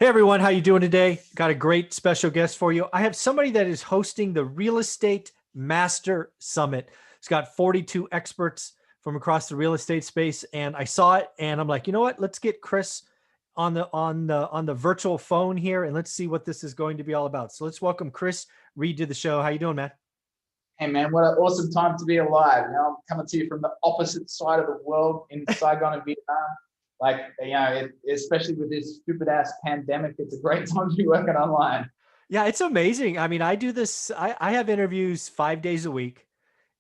Hey everyone, how you doing today? Got a great special guest for you. I have somebody that is hosting the Real Estate Master Summit. It's got 42 experts from across the real estate space, and I saw it, and I'm like, you know what? Let's get Kris on the virtual phone here, and let's see what this is going to be all about. So let's welcome Kris Reid to the show. How you doing, man? Hey man, what an awesome time to be alive. I'm coming to you from the opposite side of the world in Saigon and Vietnam. Especially with this stupid ass pandemic, it's a great time to be working online. Yeah, it's amazing. I mean, I do this. I have interviews 5 days a week,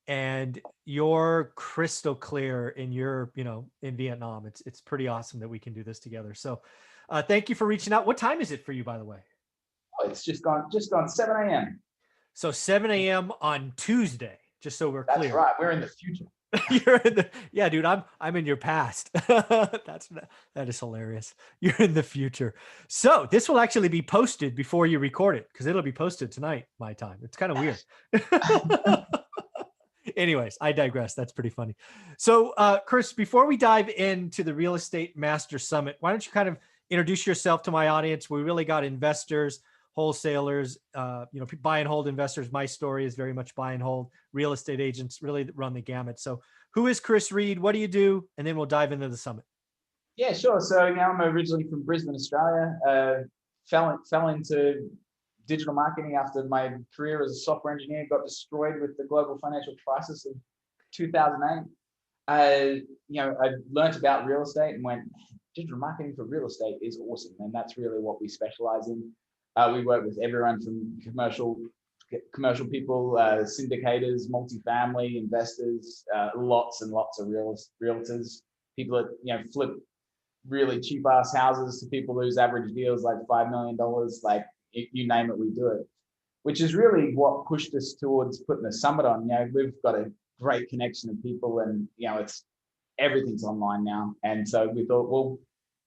and you're crystal clear in your, in Vietnam. It's pretty awesome that we can do this together. So thank you for reaching out. What time is it for you, by the way? Oh, it's just gone 7 a.m. So 7 a.m. on Tuesday, just so we're That's clear. right. We're in the future. You're in the, yeah, dude, I'm in your past. That is hilarious. You're in the future. So this will actually be posted before you record it, because it'll be posted tonight, my time. It's kind of weird. Anyways, I digress. That's pretty funny. So, Kris, before we dive into the Real Estate Master Summit, why don't you kind of introduce yourself to my audience? We really got investors, wholesalers, buy and hold investors. My story is very much buy and hold. Real estate agents really run the gamut. So, who is Kris Reid? What do you do? And then we'll dive into the summit. Yeah, sure. So I'm originally from Brisbane, Australia. Fell into digital marketing after my career as a software engineer got destroyed with the global financial crisis of 2008. I learned about real estate and went, digital marketing for real estate is awesome. And that's really what we specialize in. We work with everyone from commercial people, syndicators, multifamily investors, lots and lots of realtors, people that flip really cheap ass houses to people whose average deal is like $5 million. Like you name it, we do it. Which is really what pushed us towards putting a summit on. We've got a great connection of people, and it's everything's online now. And so we thought, well,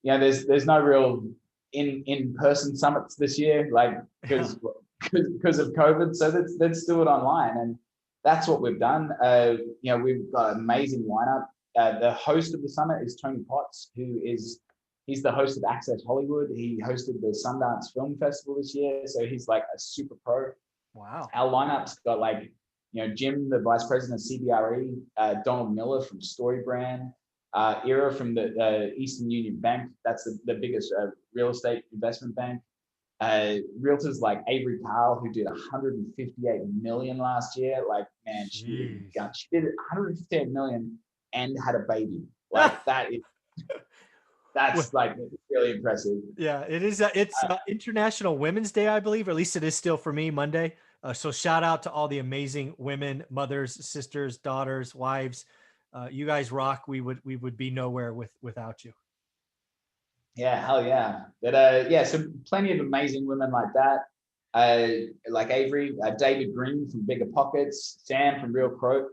there's no real in-person summits this year, like because of COVID. So let's do it online, and that's what we've done. We've got an amazing lineup. The host of the summit is Tony Potts, he's the host of Access Hollywood. He hosted the Sundance Film Festival this year, so he's like a super pro. Wow. Our lineup's got Jim, the vice president of CBRE, Donald Miller from StoryBrand, Era from the Eastern Union Bank. That's the biggest real estate investment bank. Realtors like Avery Carl, who did 158 million last year. Like, man, she did 158 million and had a baby. Like that's like really impressive. Yeah, it is. It's International Women's Day, I believe, or at least it is still for me, Monday. So shout out to all the amazing women, mothers, sisters, daughters, wives. You guys rock. We would be nowhere without you. Yeah, hell yeah. But so plenty of amazing women like that. Like Avery, David Green from Bigger Pockets, Sam from Real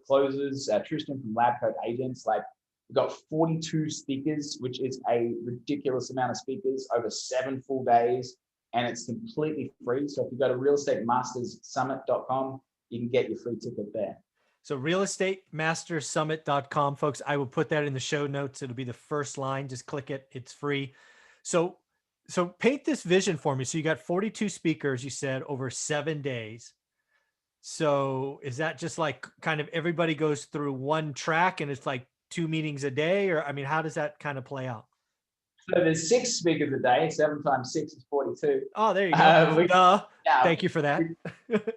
Closers, Tristan from Lab Coat Agents. Like, we've got 42 speakers, which is a ridiculous amount of speakers over 7 full days, and it's completely free. So if you go to realestatemasterssummit.com, you can get your free ticket there. So realestatemastersummit.com, folks. I will put that in the show notes. It'll be the first line. Just click it. It's free. So paint this vision for me. So you got 42 speakers, you said, over 7 days. So is that just like kind of everybody goes through one track and it's like 2 meetings a day? Or, I mean, how does that kind of play out? So there's 6 speakers a day. 7 times 6 is 42. Oh, there you go. Thank you for that.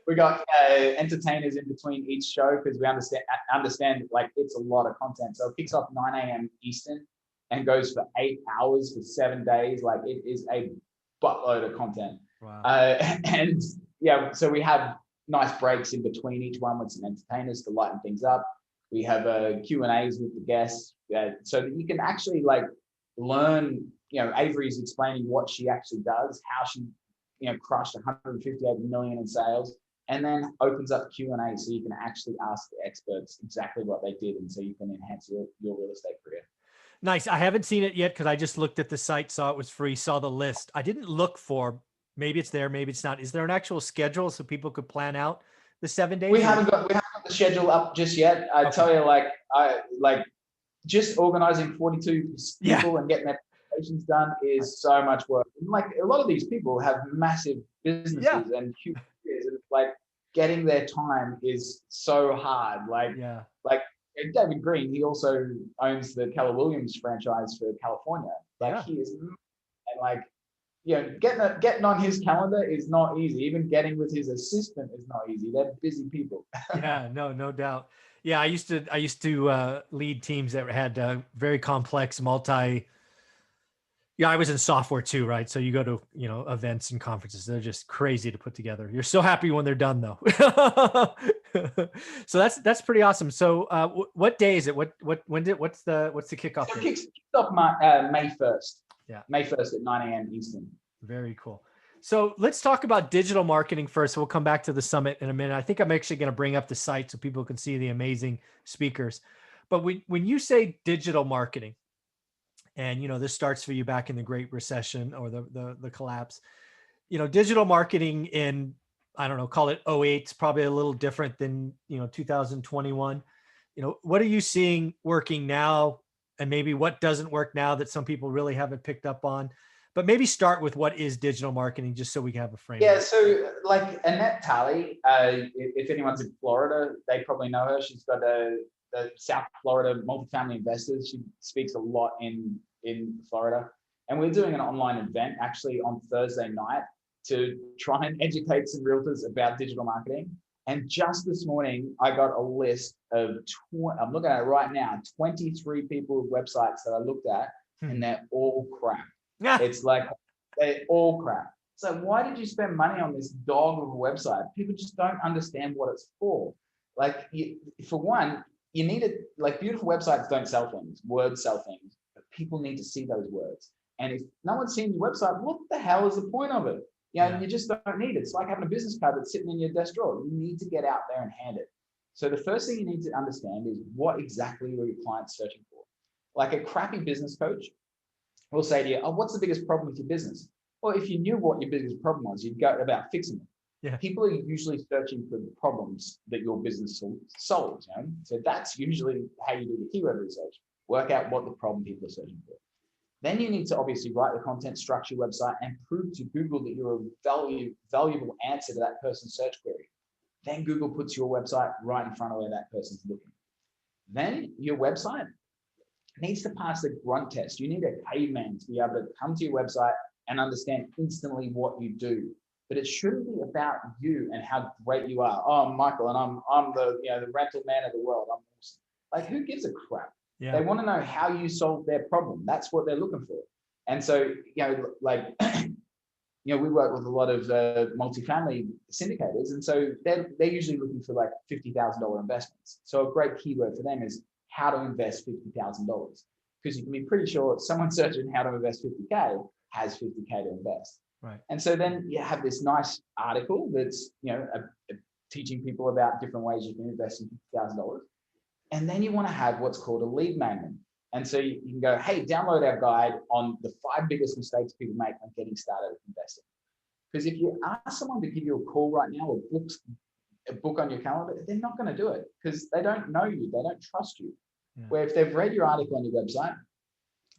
We got entertainers in between each show, because we understand like it's a lot of content. So it kicks off 9 a.m. Eastern and goes for 8 hours for 7 days. Like, it is a buttload of content. Wow. And yeah, so we have nice breaks in between each one with some entertainers to lighten things up. We have Q&As with the guests, so that you can actually like learn. Avery's explaining what she actually does, how she crushed 158 million in sales, and then opens up Q&A so you can actually ask the experts exactly what they did, and so you can enhance your real estate career. Nice. I haven't seen it yet because I just looked at the site, saw it was free, saw the list. I didn't look for, maybe it's there, maybe it's not. Is there an actual schedule so people could plan out the 7 days? We haven't got the schedule up just yet. I tell you, just organizing 42 people and getting their presentations done is so much work. And like a lot of these people have massive businesses Yeah. and huge careers, and like getting their time is so hard. Yeah. Like David Green, he also owns the Keller Williams franchise for California. Like Yeah. he is, and like, getting on his calendar is not easy. Even getting with his assistant is not easy. They're busy people. Yeah, no doubt. Yeah, I used to lead teams that had very complex Yeah, I was in software too, right? So you go to events and conferences; they're just crazy to put together. You're so happy when they're done, though. So that's pretty awesome. So what day is it? What's the kickoff So date? kicks off May 1st. Yeah, May 1st at 9 a.m. Eastern. very cool. So let's talk about digital marketing first. We'll come back to the summit in a minute. I think I'm actually going to bring up the site so people can see the amazing speakers. But when you say digital marketing, and this starts for you back in the Great Recession or the collapse, digital marketing in, I don't know, call it '08, it's probably a little different than 2021. What are you seeing working now, and maybe what doesn't work now that some people really haven't picked up on? But maybe start with what is digital marketing, just so we can have a frame. Yeah, so like Annette Talley, if anyone's in Florida, they probably know her. She's got the South Florida multifamily investors. She speaks a lot in Florida. And we're doing an online event actually on Thursday night to try and educate some realtors about digital marketing. And just this morning, I got a list of, I'm looking at it right now, 23 people with websites that I looked at, and they're all crap. It's like, they're all crap. So why did you spend money on this dog of a website? People just don't understand what it's for. Like, for one, you need it, like beautiful websites don't sell things, words sell things, but people need to see those words. And if no one's seen your website, what the hell is the point of it? You just don't need it. It's like having a business card that's sitting in your desk drawer. You need to get out there and hand it. So the first thing you need to understand is what exactly are your clients searching for? Like a crappy business coach will say to you, oh, what's the biggest problem with your business? Well, if you knew what your biggest problem was, you'd go about fixing it. Yeah. People are usually searching for the problems that your business solves. So that's usually how you do the keyword research. Work out what the problem people are searching for. Then you need to obviously write the content, structure your website, and prove to Google that you're a valuable answer to that person's search query. Then Google puts your website right in front of where that person's looking. Then your website needs to pass the grunt test. You need a caveman to be able to come to your website and understand instantly what you do. But it shouldn't be about you and how great you are. Oh, I'm Michael, and I'm the the rental man of the world. I'm awesome. Like, who gives a crap? Yeah. They want to know how you solve their problem. That's what they're looking for. And so, like, we work with a lot of multifamily syndicators, and so they're usually looking for like $50,000 investments. So a great keyword for them is how to invest $50,000, because you can be pretty sure someone searching how to invest 50K has 50K to invest. Right. And so then you have this nice article that's teaching people about different ways you can invest in $50,000. And then you want to have what's called a lead magnet. And so you can go, hey, download our guide on the 5 biggest mistakes people make when getting started with investing. Because if you ask someone to give you a call right now or a book on your calendar, they're not going to do it because they don't know you. They don't trust you. Yeah. Where if they've read your article on your website,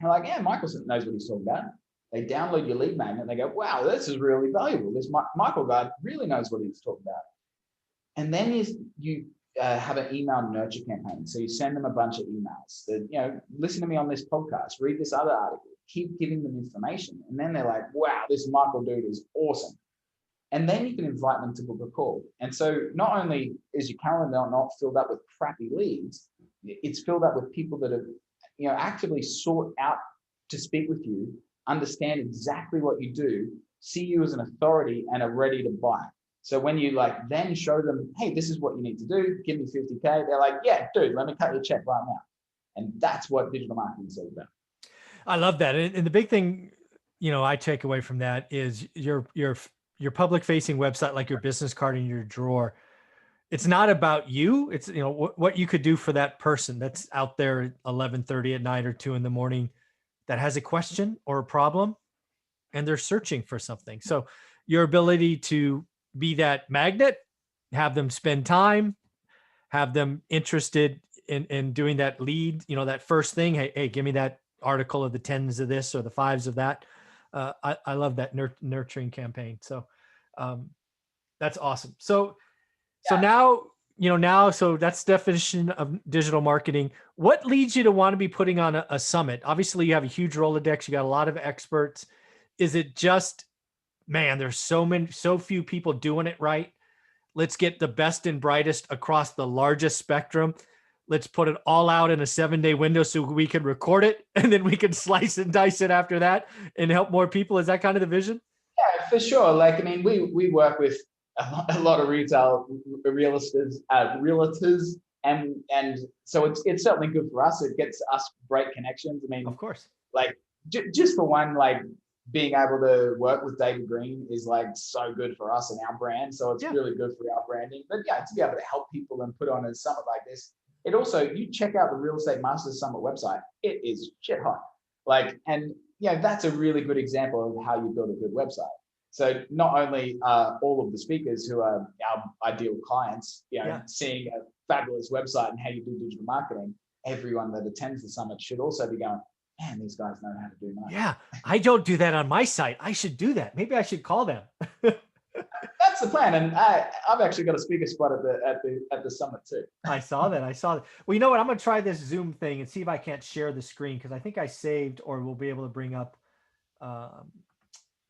they're like, yeah, Michael knows what he's talking about. They download your lead magnet and they go, wow, this is really valuable. This Michael guy really knows what he's talking about. And then you have an email nurture campaign. So you send them a bunch of emails that, listen to me on this podcast, read this other article, keep giving them information. And then they're like, wow, this Michael dude is awesome. And then you can invite them to book a call. And so not only is your calendar not filled up with crappy leads, it's filled up with people that have, actively sought out to speak with you, understand exactly what you do, see you as an authority, and are ready to buy. So when you then show them, hey, this is what you need to do, give me 50K, they're like, yeah, dude, let me cut your check right now. And that's what digital marketing is all about. I love that. And the big thing, I take away from that is your public facing website, like your business card in your drawer. It's not about you. It's, what you could do for that person that's out there at 11:30 at night or 2 a.m. that has a question or a problem and they're searching for something. So your ability to be that magnet, have them spend time, have them interested in doing that lead, that first thing. Hey, give me that article of the 10s of this or the 5s of that. I love that nurturing campaign. So that's awesome. So now, so that's definition of digital marketing. What leads you to want to be putting on a summit? Obviously you have a huge Rolodex. You got a lot of experts. Is it just, man, there's so few people doing it right. Let's get the best and brightest across the largest spectrum. Let's put it all out in a 7-day window so we can record it and then we can slice and dice it after that and help more people. Is that kind of the vision? Yeah, for sure. Like, I mean, we work with a lot of retail realtors, and so it's certainly good for us. It gets us great connections. I mean, Of course. like just for one, like being able to work with David Green is like so good for us and our brand. So it's really good for our branding. But yeah, to be able to help people and put on a summit like this, it also, you check out the Real Estate Masters Summit website. It is shit hot. Like, and yeah, that's a really good example of how you build a good website. So not only all of the speakers who are our ideal clients, seeing a fabulous website and how you do digital marketing, everyone that attends the summit should also be going, man, these guys know how to do marketing. Yeah, I don't do that on my site. I should do that. Maybe I should call them. That's the plan, and I've actually got a speaker spot at the summit too. I saw that. Well, you know what? I'm gonna try this Zoom thing and see if I can't share the screen, because I think I saved, or we'll be able to bring up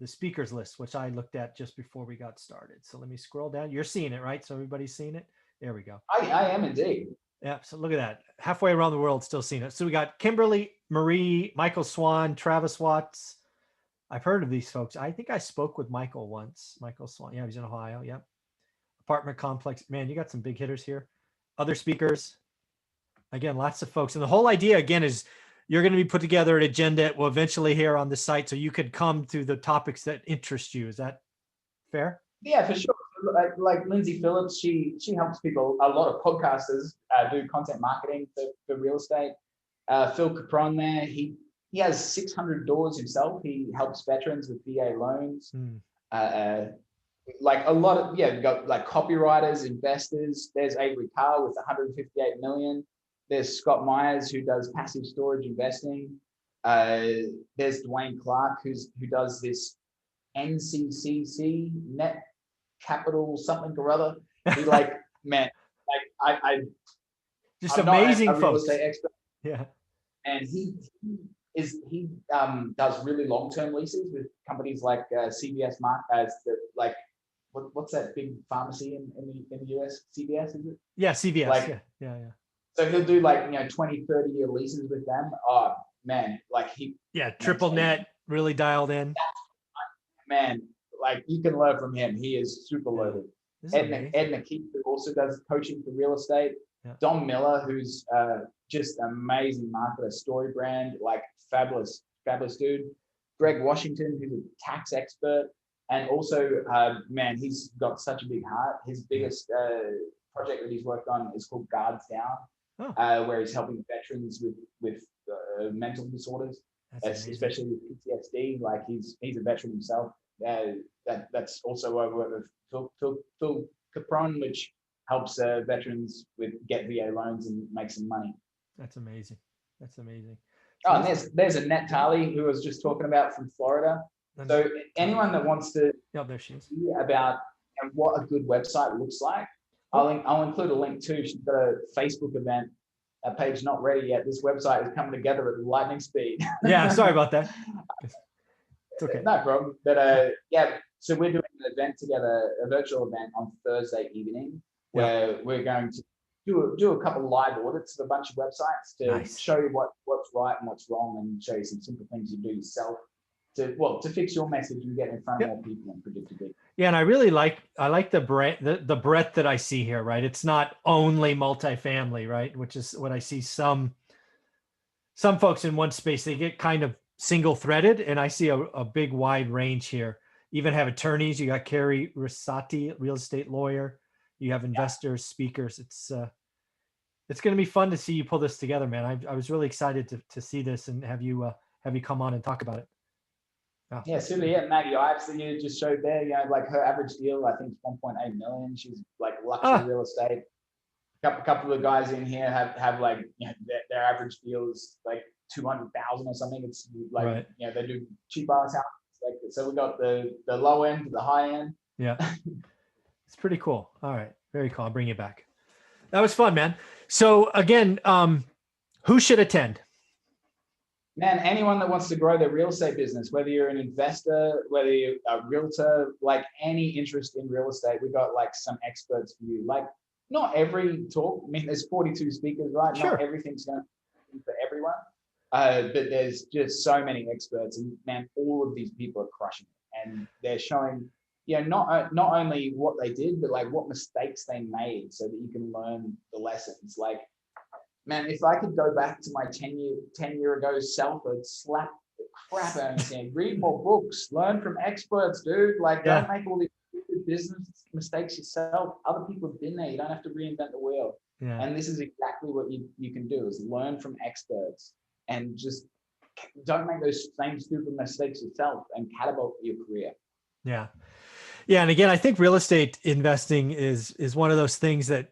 the speakers list, which I looked at just before we got started. So let me scroll down. You're seeing it, right? So everybody's seeing it. There we go. I am indeed. Yeah. So look at that. Halfway around the world, still seeing it. So we got Kimberly, Marie, Michael Swan, Travis Watts. I've heard of these folks. I think I spoke with Michael once. Michael Swan. Yeah, he's in Ohio. Yep. Apartment complex. Man, you got some big hitters here. Other speakers. Again, lots of folks. And the whole idea, again, is you're going to be put together an agenda that will eventually here on the site, so you could come to the topics that interest you. Is that fair? Yeah, for sure. Like Lindsay Phillips, she helps people. A lot of podcasters do content marketing for real estate. Phil Capron there, he has 600 doors himself. He helps veterans with VA loans. Like a lot of, you've got like copywriters, investors. There's Avery Carr with 158 million. There's Scott Myers, who does passive storage investing. There's Dwayne Clark, who does this NCCC, net capital something or other. He like, man, like I just I'm amazing not a real folks. estate expert. Yeah. And he does really long-term leases with companies like CVS like what's that big pharmacy in the US? CVS, is it? Yeah, CVS. Like, yeah. So he'll do like 20, 30-year leases with them. Oh man, like triple net, really dialed in. Man, like you can learn from him. He is super loaded. Edna Keith, who also does coaching for real estate. Yeah. Don Miller, who's just amazing marketer, story brand, like fabulous dude. Greg Washington, who's a tax expert, and also man, he's got such a big heart. His biggest project that he's worked on is called Guards Down, where he's helping veterans with mental disorders, especially with PTSD. Like he's a veteran himself. That's also I work with Phil Capron, which helps veterans get VA loans and make some money. That's amazing. Oh, and there's Annette Tarley, who I was just talking about, from Florida. So anyone that wants to there she is. hear about what a good website looks like, I'll include a link too. She's got a Facebook event. A page not ready yet. This website is coming together at lightning speed. Yeah, sorry about that. It's okay. No problem. But so we're doing an event together, a virtual event on Thursday evening, where we're going to do a couple of live audits of a bunch of websites to show you what's right and what's wrong, and show you some simple things you do yourself to fix your message and get in front of more people and predictably. Yeah, and I really like the breadth that I see here, right? It's not only multifamily, right? Which is what I see some folks in one space, they get kind of single threaded, and I see a big wide range here. Even have attorneys. You got Carrie Rosati, real estate lawyer. You have investors, speakers. It's going to be fun to see you pull this together, man. I was really excited to see this and have you come on and talk about it. Oh. Yeah, super. Yeah, Maggie Ives that you just showed there, like her average deal, I think, is 1.8 million. She's like luxury real estate. A couple of guys in here have like, their average deal is like 200,000 or something. It's like, Right. they do cheap ass houses. Like, so we got the low end to the high end. Yeah. It's pretty cool. All right. Very cool. I'll bring you back. That was fun, man. So again, who should attend? Man, anyone that wants to grow their real estate business, whether you're an investor, whether you're a realtor, like any interest in real estate, we got like some experts for you. Like, not every talk, I mean, there's 42 speakers, right? Sure. Not everything's going to be for everyone. But there's just so many experts, and man, all of these people are crushing it, and they're showing, not only what they did, but like what mistakes they made, so that you can learn the lessons. Like, man, if I could go back to my 10 year ago self, I'd slap the crap out of me. Read more books, learn from experts, dude. Like, don't make all these business mistakes yourself. Other people have been there. You don't have to reinvent the wheel. Yeah. And this is exactly what you can do, is learn from experts and just don't make those same stupid mistakes yourself and catapult your career. Yeah. Yeah. And again, I think real estate investing is one of those things that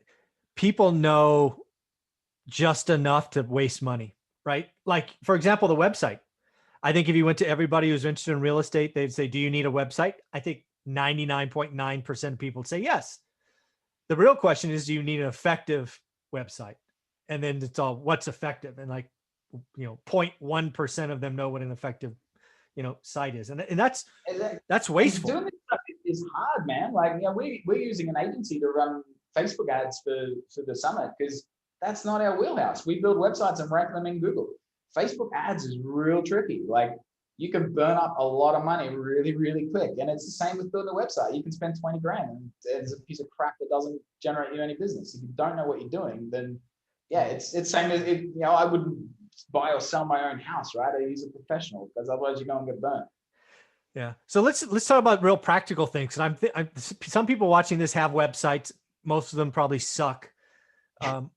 people know just enough to waste money, right? Like, for example, the website. I think if you went to everybody who's interested in real estate, they'd say, do you need a website? I think 99.9% of people would say yes. The real question is, do you need an effective website? And then it's all, what's effective? And like, 0.1% of them know what an effective, site is. And that's wasteful. Doing this stuff is hard, man. Like, we're using an agency to run Facebook ads for the summit, because that's not our wheelhouse. We build websites and rank them in Google. Facebook ads is real tricky. Like, you can burn up a lot of money really, really quick. And it's the same with building a website. You can spend 20 grand and it's a piece of crap that doesn't generate you any business. If you don't know what you're doing, then it's same as I wouldn't buy or sell my own house, right? I use a professional, because otherwise you're going to get burnt. Yeah. So let's talk about real practical things. And some people watching this have websites. Most of them probably suck. How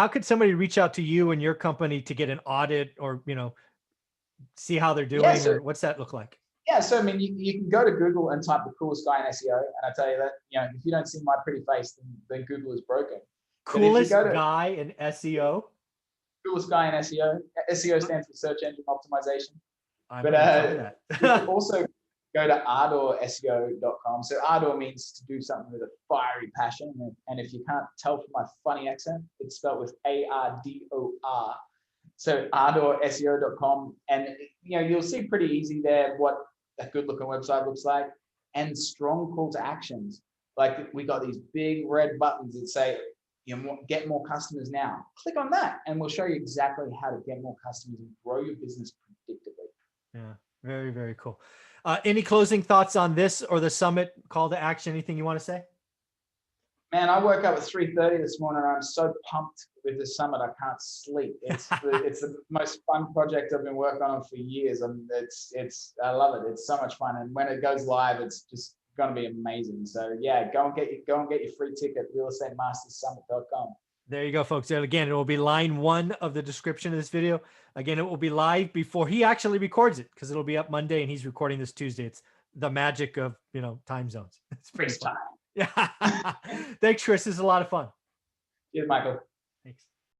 could somebody reach out to you and your company to get an audit, or, see how they're doing? Or what's that look like? Yeah. So, I mean, you can go to Google and type the coolest guy in SEO. And I tell you that, if you don't see my pretty face, then Google is broken. Coolest guy in SEO? Coolest guy in SEO. SEO stands for search engine optimization. You can also go to ardorseo.com. So Ardor means to do something with a fiery passion. And if you can't tell from my funny accent, it's spelled with ARDOR. So ardorseo.com. And, you'll see pretty easy there what a good looking website looks like, and strong call to actions. Like, we got these big red buttons that say, get more customers now. Click on that, and we'll show you exactly how to get more customers and grow your business predictably. Yeah, very, very cool. Any closing thoughts on this or the summit call to action? Anything you want to say? Man, I woke up at 3:30 this morning. I'm so pumped with the summit, I can't sleep. It's the most fun project I've been working on for years, and I love it. It's so much fun, and when it goes live, it's just going to be amazing. So yeah, go and get your free ticket, realestateMastersSummit.com. There you go, folks. And again, it will be line 1 of the description of this video. Again, it will be live before he actually records it, because it'll be up Monday and he's recording this Tuesday. It's the magic of, time zones. It's pretty fun. Yeah. Thanks, Kris. This is a lot of fun. Cheers, Michael. Thanks.